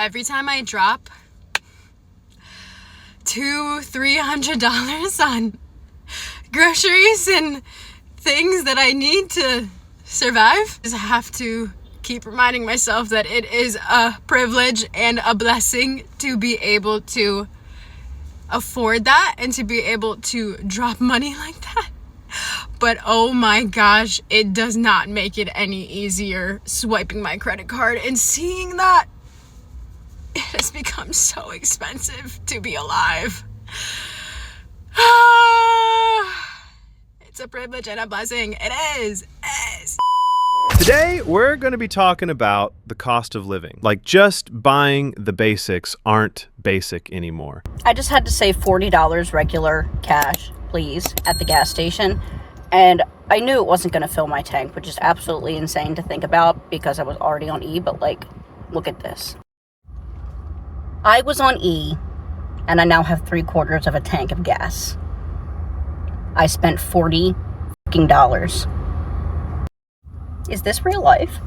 Every time I drop $200-$300 on groceries and things that I need to survive, I just have to keep reminding myself that it is a privilege and a blessing to be able to afford that and to be able to drop money like that. But oh my gosh, it does not make it any easier swiping my credit card and seeing that it has become so expensive to be alive. It's a privilege and a blessing. It is. Today, we're going to be talking about the cost of living. Like, just buying the basics aren't basic anymore. I just had to save $40 regular cash, please, at the gas station. And I knew it wasn't going to fill my tank, which is absolutely insane to think about because I was already on E, but like, look at this. I was on E, and I now have 3/4 of a tank of gas. I spent $40. Is this real life?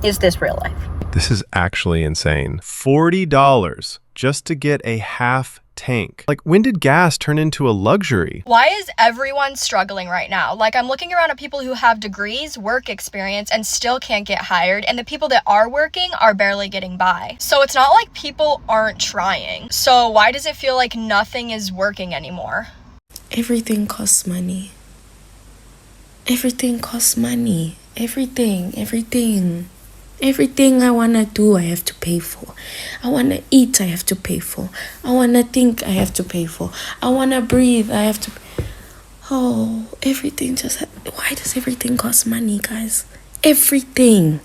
Is this real life? This is actually insane. $40 just to get a half tank. Like, when did gas turn into a luxury? Why is everyone struggling right now? Like, I'm looking around at people who have degrees, work experience, and still can't get hired, and the people that are working are barely getting by. So it's not like people aren't trying. So why does it feel like nothing is working anymore? Everything costs money. Everything costs money. Everything. Everything I want to do, I have to pay for. I want to eat, I have to pay for. I want to think, I have to pay for. I want to breathe, I have to... Oh, everything just... Why does everything cost money, guys? Everything.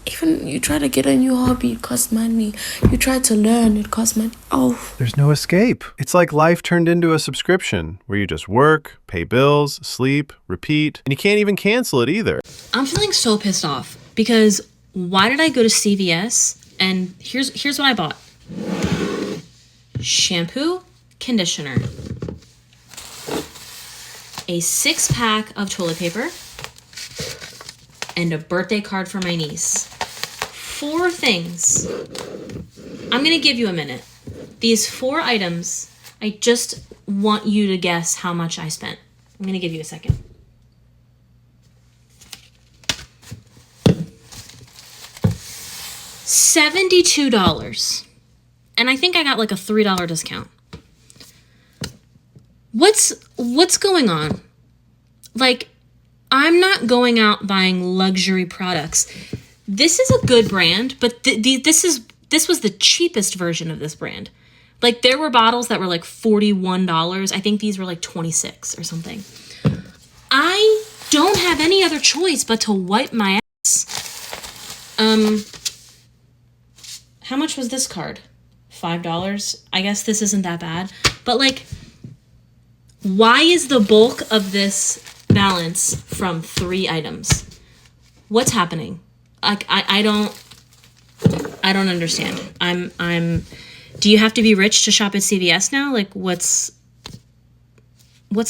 Even you try to get a new hobby, it costs money. You try to learn, it costs money. Oh. There's no escape. It's like life turned into a subscription where you just work, pay bills, sleep, repeat, and you can't even cancel it either. I'm feeling so pissed off because why did I go to CVS and here's what I bought. Shampoo, conditioner, a 6-pack of toilet paper, and a birthday card for my niece. 4 things. I'm gonna give you a minute. These 4 items, I just want you to guess how much I spent. I'm gonna give you a second. $72. And I think I got like a $3 discount. What's going on? Like, I'm not going out buying luxury products. This is a good brand, but this was the cheapest version of this brand. Like, there were bottles that were like $41. I think these were like $26 or something. I don't have any other choice but to wipe my ass. How much was this card? $5? I guess this isn't that bad. But like, why is the bulk of this balance from 3 items? What's happening? Like, I don't understand. Do you have to be rich to shop at CVS now? Like, what's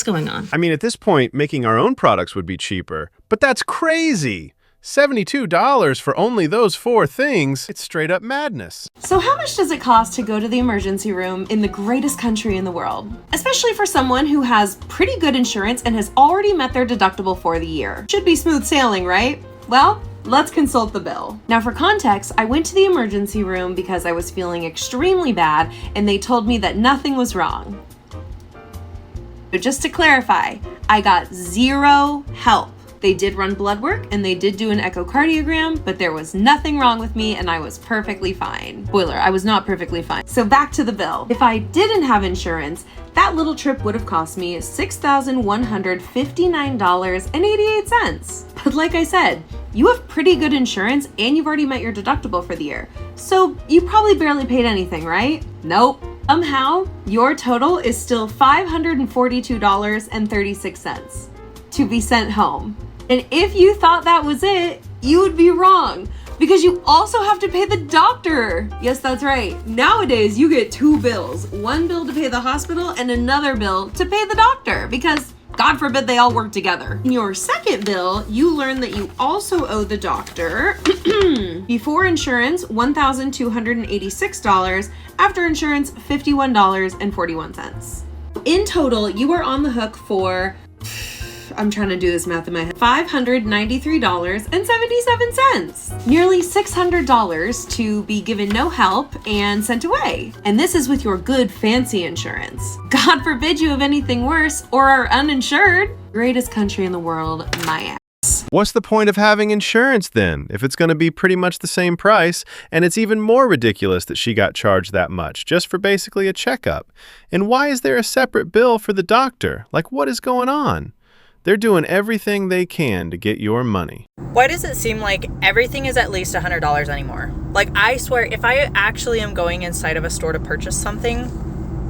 going on? I mean, at this point, making our own products would be cheaper, but that's crazy. $72 for only those 4 things. It's straight up madness. So how much does it cost to go to the emergency room in the greatest country in the world? Especially for someone who has pretty good insurance and has already met their deductible for the year. Should be smooth sailing, right? Well, let's consult the bill. Now for context, I went to the emergency room because I was feeling extremely bad and they told me that nothing was wrong. But just to clarify, I got 0 help. They did run blood work and they did do an echocardiogram, but there was nothing wrong with me and I was perfectly fine. Spoiler, I was not perfectly fine. So back to the bill. If I didn't have insurance, that little trip would have cost me $6,159.88. But like I said, you have pretty good insurance and you've already met your deductible for the year. So you probably barely paid anything, right? Nope. Somehow, your total is still $542.36 to be sent home. And if you thought that was it, you would be wrong because you also have to pay the doctor. Yes, that's right. Nowadays, you get 2 bills. One bill to pay the hospital and another bill to pay the doctor because God forbid they all work together. In your second bill, you learn that you also owe the doctor, before insurance, $1,286, after insurance, $51.41. In total, you are on the hook for, I'm trying to do this math in my head, $593.77. Nearly $600 to be given no help and sent away. And this is with your good fancy insurance. God forbid you have anything worse or are uninsured. Greatest country in the world, my ass. What's the point of having insurance then, if it's going to be pretty much the same price, and it's even more ridiculous that she got charged that much just for basically a checkup? And why is there a separate bill for the doctor? Like, what is going on? They're doing everything they can to get your money. Why does it seem like everything is at least $100 anymore? Like, I swear, if I actually am going inside of a store to purchase something,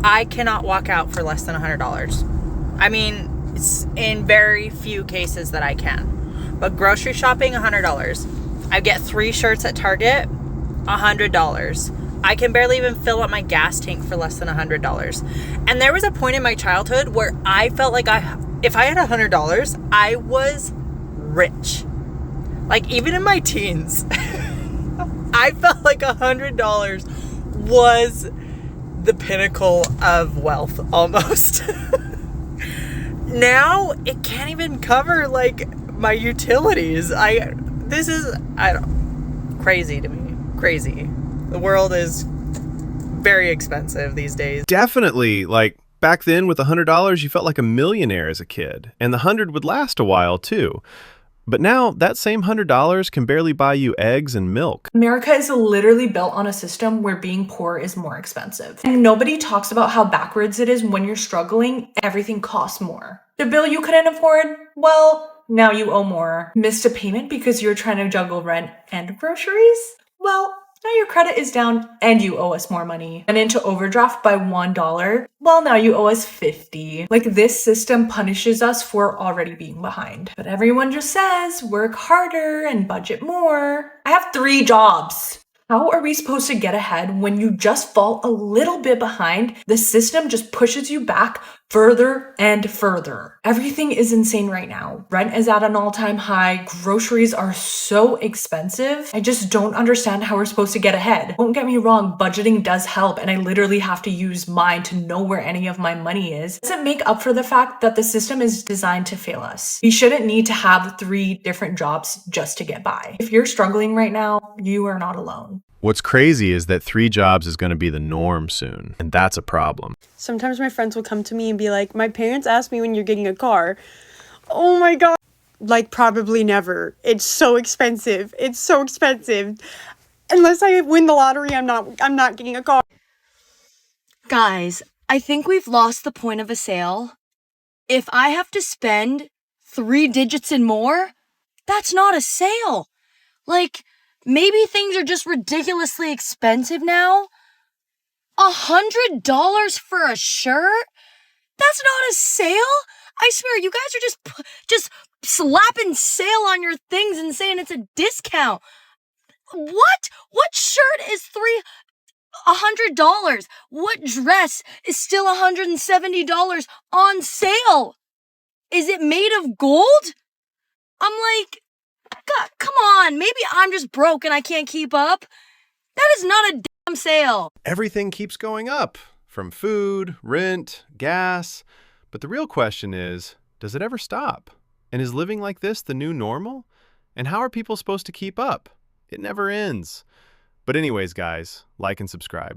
I cannot walk out for less than $100. I mean, it's in very few cases that I can. But grocery shopping, $100. I get 3 shirts at Target, $100. I can barely even fill up my gas tank for less than $100. And there was a point in my childhood where I felt like if I had $100, I was rich. Like, even in my teens, I felt like $100 was the pinnacle of wealth almost. Now it can't even cover like my utilities. Crazy to me. Crazy. The world is very expensive these days. Definitely. Like, back then with $100, you felt like a millionaire as a kid, and the 100 would last a while too. But now that same $100 can barely buy you eggs and milk. America is literally built on a system where being poor is more expensive. And nobody talks about how backwards it is when you're struggling, everything costs more. The bill you couldn't afford, well, now you owe more. Missed a payment because you're trying to juggle rent and groceries? Well, now your credit is down and you owe us more money. And into overdraft by $1. Well, now you owe us 50. Like, this system punishes us for already being behind. But everyone just says, work harder and budget more. I have 3 jobs. How are we supposed to get ahead when you just fall a little bit behind? The system just pushes you back further and further. Everything is insane right now. Rent is at an all-time high. Groceries are so expensive. I just don't understand how we're supposed to get ahead. Don't get me wrong, budgeting does help, and I literally have to use mine to know where any of my money is. It doesn't make up for the fact that the system is designed to fail us. We shouldn't need to have 3 different jobs just to get by. If you're struggling right now, you are not alone. What's crazy is that 3 jobs is going to be the norm soon, and that's a problem. Sometimes my friends will come to me and be like, my parents asked me when you're getting a car. Oh my God. Like, probably never. It's so expensive. It's so expensive. Unless I win the lottery, I'm not getting a car. Guys, I think we've lost the point of a sale. If I have to spend 3 digits and more, that's not a sale. Like, maybe things are just ridiculously expensive now. $100 for a shirt? That's not a sale. I swear, you guys are just slapping sale on your things and saying it's a discount. What? What shirt is $100? What dress is still $170 on sale? Is it made of gold? I'm like, God, come on. Maybe I'm just broke and I can't keep up. That is not a damn sale. Everything keeps going up, from food, rent, gas. But the real question is, does it ever stop? And is living like this the new normal? And how are people supposed to keep up? It never ends. But anyways, guys, like and subscribe.